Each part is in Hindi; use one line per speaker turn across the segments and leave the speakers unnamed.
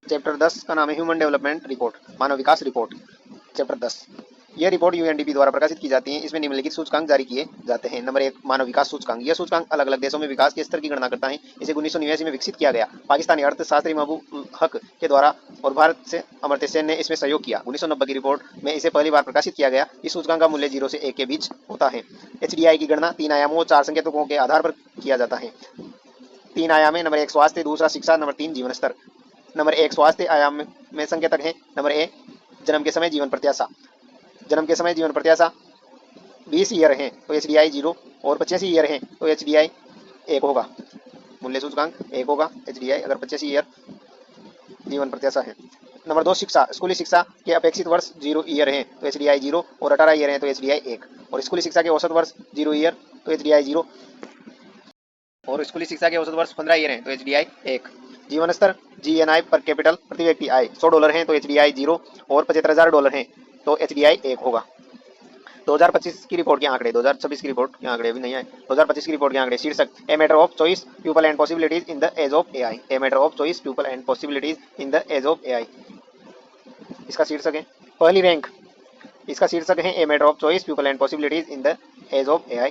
चैप्टर 10 का नाम है ह्यूमन डेवलपमेंट रिपोर्ट, मानव विकास रिपोर्ट। चैप्टर 10, यह रिपोर्ट यूएनडीपी द्वारा प्रकाशित की जाती है। इसमें निम्नलिखित सूचकांक जारी किए जाते हैं। नंबर 1, मानव विकास सूचकांक। यह सूचकांक अलग अलग देशों में विकास के स्तर की गणना करता है। इसे 1989 में विकसित किया गया। पाकिस्तानी अर्थशास्त्री महबूब हक के द्वारा और भारत से अमर्त्य सेन ने इसमें सहयोग किया। 1990 की रिपोर्ट में इसे पहली बार प्रकाशित किया गया। इस सूचकांक का मूल्य 0 से 1 के बीच होता है। एचडीआई की गणना 3 आयामों और 4 संकेतकों के आधार पर किया जाता है। 3 आयाम है। नंबर 1, स्वास्थ्य, दूसरा शिक्षा, नंबर 3, जीवन स्तर। नंबर 1, स्वास्थ्य आयाम में संकेतक है। नंबर ए, जन्म के समय जीवन प्रत्याशा। जन्म के समय जीवन प्रत्याशा 20 ईयर है तो एचडीआई 0, और 85 ईयर है तो एचडीआई 1 होगा। मूल्य सूचकांक 1 होगा एचडीआई अगर 85 ईयर जीवन प्रत्याशा है। नंबर 2, शिक्षा। स्कूली शिक्षा के अपेक्षित वर्ष 0 ईयर है तो एचडीआई 0, और 18 ईयर है तो एचडीआई 1, और स्कूली शिक्षा के औसत वर्ष 0 ईयर तो एचडीआई 0, और स्कूली शिक्षा के औसत वर्ष 15 ईयर है तो एचडीआई 1। जीवन स्तर जीएनआई पर कैपिटल प्रति व्यक्ति आय $100 है तो एचडीआई 0, और $75,000 है तो एचडीआई 1 होगा। 2025 की रिपोर्ट के आंकड़े, 2026 की रिपोर्ट के आंकड़े अभी नहीं आए। 2025 की रिपोर्ट के आंकड़े। शीर्षक, a matter of choice, people and possibilities in the age of AI. A matter of choice, people and possibilities in the age of AI, इसका शीर्षक है। पहली रैंक, इसका शीर्षक है a matter of choice, people and possibilities in the age of AI.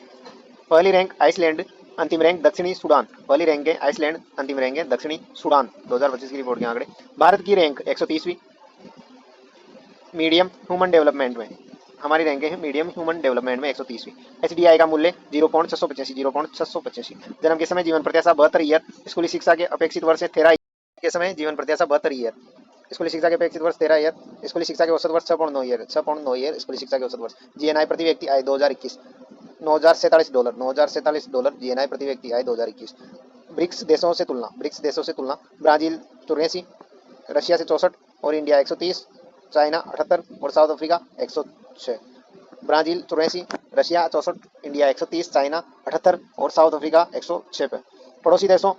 पहली रैंक आइसलैंड, अंतिम रैंक दक्षिणी सूडान। पहली रैंक है आइसलैंड, अंतिम रैंक है दक्षिणी सूडान। 2025 की रिपोर्ट के आंकड़े। भारत की रैंक 130वीं मीडियम ह्यूमन डेवलपमेंट में, हमारी रैंक है मीडियम ह्यूमन डेवलपमेंट में 130वीं। एचडीआई का मूल्य 0.685, 0.685। जन्म के समय जीवन प्रत्याशा 72 ईयर। स्कूली शिक्षा के अपेक्षित वर्ष 13 के समय जीवन प्रत्याशा 72 ईयर। स्कूली शिक्षा के अपेक्षित वर्ष 13 ईयर। स्कूली शिक्षा के औसत वर्ष 6.9 ईयर, 6.9 ईयर स्कूली शिक्षा के औसत वर्ष। जीएनआई प्रति व्यक्ति आय 2021 $9,047, $9,047 जीएनआई प्रति व्यक्ति आय 2021। ब्रिक्स देशों से तुलना, ब्रिक्स देशों से तुलना। ब्राजील 84, रशिया से 64 और इंडिया 130, चाइना 78 और South Africa 106। Brazil 84, Russia 64, India 130, China 78 और साउथ अफ्रीका 106 पे। पड़ोसी देशों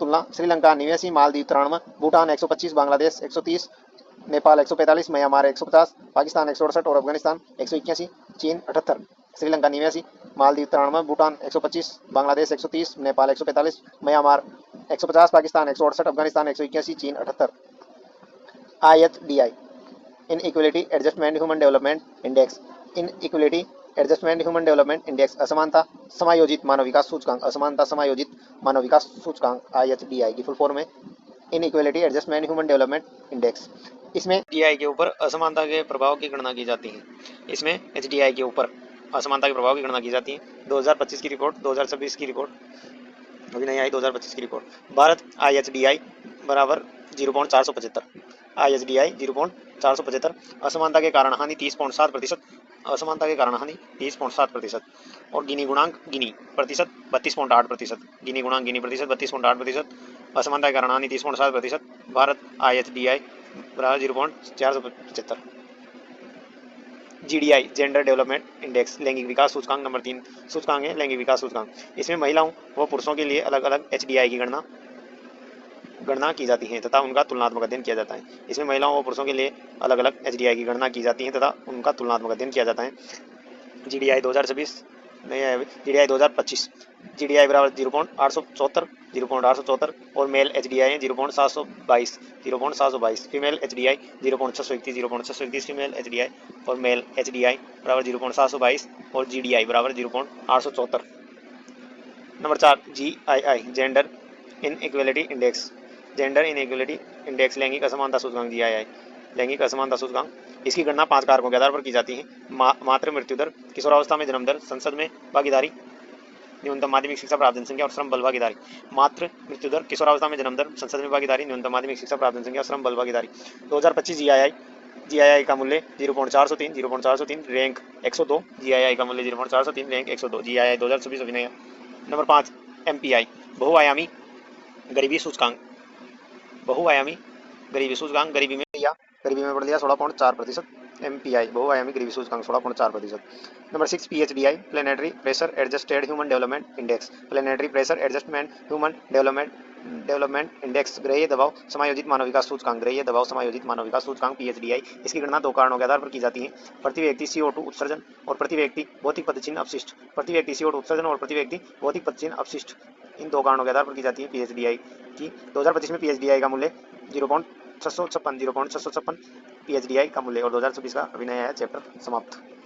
तुलना। श्रीलंका 89, मालदीव 93, भूटान 125, बांग्लादेश 130, नेपाल 145, म्यांमार 150, पाकिस्तान 168 और अफगानिस्तान 181। चीन 78। श्रीलंका 89, मालदीव 93, भूटान 125, बांग्लादेश 130, नेपाल 145, म्यांमार 150, पाकिस्तान 168, अफगानिस्तान 181, चीन 78। IHDI, inequality adjustment human development index. Inequality adjustment human development index, असमानता समायोजित मानव विकास सूचकांक, असमानता समायोजित मानव विकास सूचकांक IHDI की फुल फॉर्म है inequality adjustment human development index. इसमें एचडीआई के ऊपर असमानता के प्रभाव की गणना की जाती है। इसमें एचडीआई के ऊपर असमानता के प्रभाव की गणना की जाती है। 2025 की रिपोर्ट, 2026 की रिपोर्ट अभी नहीं आई, 2025 की रिपोर्ट। भारत IHDI बराबर 0.475, IHDI 0.475। असमानता के कारण हानि 30.7%, असमानता के कारण हानि 30.7%, और गिनी गुणांक गिनी प्रतिशत 32.8%, गिनी गुणांक गिनी प्रतिशत 32.8%, असमानता के कारण हानि 30.7%। भारत IHDI बराबर 0.475। GDI, जेंडर डेवलपमेंट इंडेक्स, लैंगिक विकास सूचकांक, नंबर 3 सूचकांक है लैंगिक विकास सूचकांक। इसमें महिलाओं व पुरुषों के लिए अलग अलग HDI की गणना की जाती है तथा उनका तुलनात्मक अध्ययन किया जाता है। इसमें महिलाओं व पुरुषों के लिए अलग अलग HDI की गणना की जाती है तथा उनका तुलनात्मक अध्ययन किया जाता है। GDI 2026 नहीं है, GDI 2025। GDI बराबर 0.874 और मेल HDI है 0.722, 0.722। फीमेल HDI 0.631, 0.631 फीमेल HDI, और मेल HDI बराबर 0.722 और GDI बराबर 0.874। Number 4, GII, gender in equality index, gender in equality index, लैंगिक असमानता सूचकांक GII, लैंगिक असमानता सूचकांक। इसकी गणना 5 कारकों के आधार पर की जाती है। मातृ मृत्यु दर, किशोरावस्था में जन्म दर, संसद में भागीदारी, न्यूनतम माध्यमिक शिक्षा प्राप्त जनसंख्या और श्रम बल भागीदारी। मातृ मृत्यु दर, किशोरावस्था में जन्म दर, संसद में भागीदारी, न्यूनतम माध्यमिक शिक्षा प्राप्त जनसंख्या और श्रम बल भागीदारी। 2025 GII का मूल्य 0.403, 0.403, रैंक 102। GII का मूल्य 0.403, रैंक 102। GII 2026 अभी नहीं है। नंबर 5, MPI, बहुआयामी गरीबी सूचकांक, बहुआयामी गरीबी सूचकांक। गरीबी में बढ़ दिया 16.4%। MPI, बहुआयामी गरीबी सूचकांक 16.4%। Number 6, PHDI, planetary pressure adjusted human development index, planetary pressure adjustment human development index, ग्रहीय दबाव समायोजित मानव विकास सूचकांक, ग्रहीय दबाव समायोजित मानव विकास सूचकांक PHDI। इसकी गणना 2 कारणों के आधार पर की जाती है। प्रति व्यक्ति CO2 उत्सर्जन और प्रति व्यक्ति भौतिक पदचिह्न अपशिष्ट, प्रति व्यक्ति CO2 उत्सर्जन और प्रति व्यक्ति भौतिक पदचिह्न अपशिष्ट, इन 2 कारणों के आधार पर की जाती है PHDI की। 2025 में PHDI का मूल्य 656 0.656 PHDI का मूल्य। और 2026 का अभी नया आया चैप्टर समाप्त।